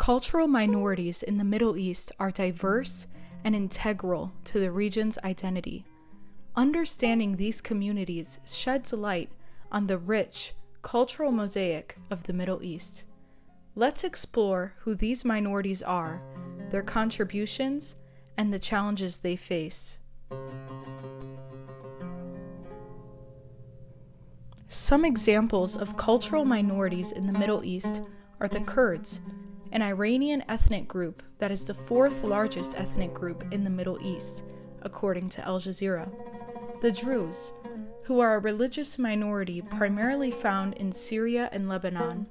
Cultural minorities in the Middle East are diverse and integral to the region's identity. Understanding these communities sheds light on the rich cultural mosaic of the Middle East. Let's explore who these minorities are, their contributions, and the challenges they face. Some examples of cultural minorities in the Middle East are the Kurds, an Iranian ethnic group that is the fourth largest ethnic group in the Middle East, according to Al Jazeera. The Druze, who are a religious minority primarily found in Syria and Lebanon.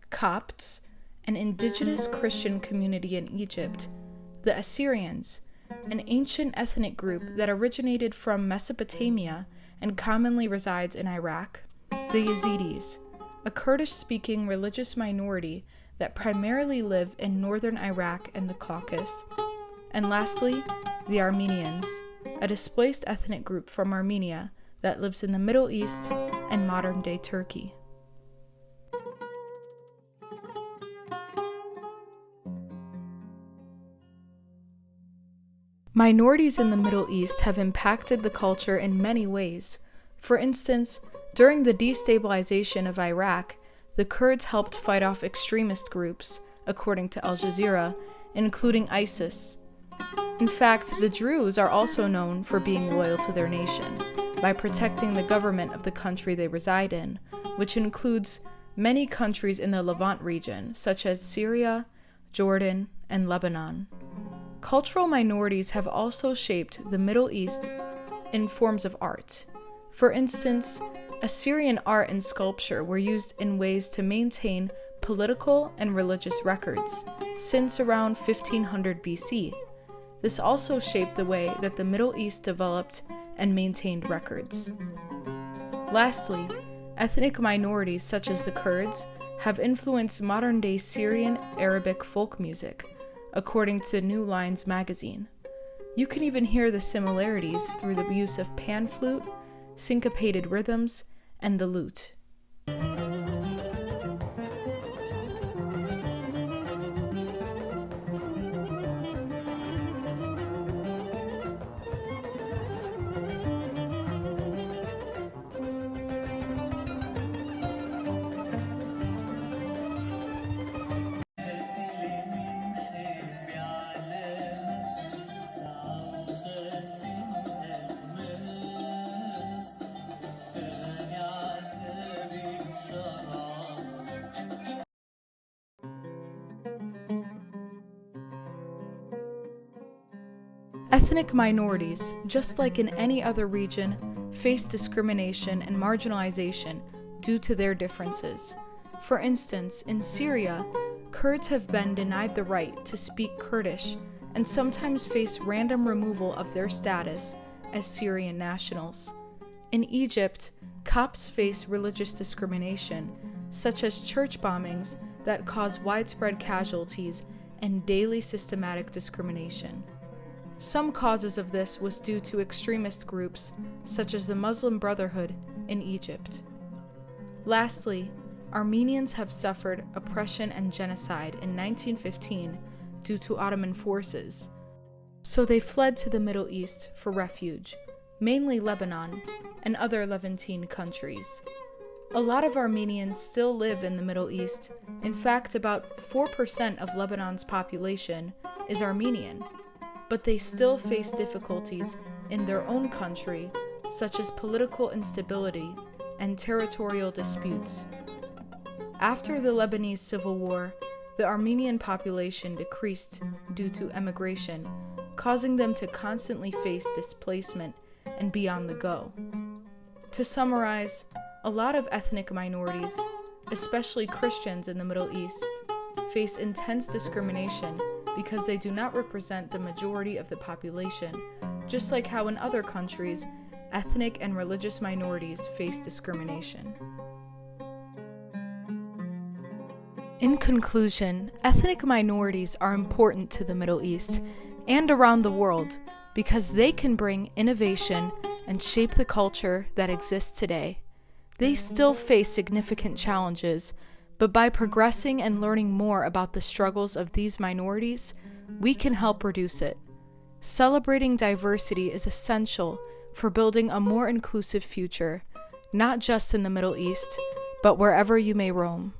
Copts, an indigenous Christian community in Egypt. The Assyrians, an ancient ethnic group that originated from Mesopotamia and commonly resides in Iraq. The Yazidis, a Kurdish-speaking religious minority that primarily live in northern Iraq and the Caucasus. And lastly, the Armenians, a displaced ethnic group from Armenia that lives in the Middle East and modern-day Turkey. Minorities in the Middle East have impacted the culture in many ways. For instance, during the destabilization of Iraq, the Kurds helped fight off extremist groups, according to Al Jazeera, including ISIS. In fact, the Druze are also known for being loyal to their nation, by protecting the government of the country they reside in, which includes many countries in the Levant region, such as Syria, Jordan, and Lebanon. Cultural minorities have also shaped the Middle East in forms of art. For instance, Assyrian art and sculpture were used in ways to maintain political and religious records since around 1500 BC. This also shaped the way that the Middle East developed and maintained records. Lastly, ethnic minorities such as the Kurds have influenced modern-day Syrian Arabic folk music, according to New Lines magazine. You can even hear the similarities through the use of pan flute, syncopated rhythms, and the lute. Ethnic minorities, just like in any other region, face discrimination and marginalization due to their differences. For instance, in Syria, Kurds have been denied the right to speak Kurdish and sometimes face random removal of their status as Syrian nationals. In Egypt, Copts face religious discrimination, such as church bombings that cause widespread casualties and daily systematic discrimination. Some causes of this was due to extremist groups, such as the Muslim Brotherhood in Egypt. Lastly, Armenians have suffered oppression and genocide in 1915 due to Ottoman forces, so they fled to the Middle East for refuge, mainly Lebanon and other Levantine countries. A lot of Armenians still live in the Middle East. In fact, about 4% of Lebanon's population is Armenian, but they still face difficulties in their own country, such as political instability and territorial disputes. After the Lebanese Civil War, the Armenian population decreased due to emigration, causing them to constantly face displacement and be on the go. To summarize, a lot of ethnic minorities, especially Christians in the Middle East, face intense discrimination because they do not represent the majority of the population, just like how in other countries, ethnic and religious minorities face discrimination. In conclusion, ethnic minorities are important to the Middle East and around the world because they can bring innovation and shape the culture that exists today. They still face significant challenges, But by progressing and learning more about the struggles of these minorities, we can help reduce it. Celebrating diversity is essential for building a more inclusive future, not just in the Middle East, but wherever you may roam.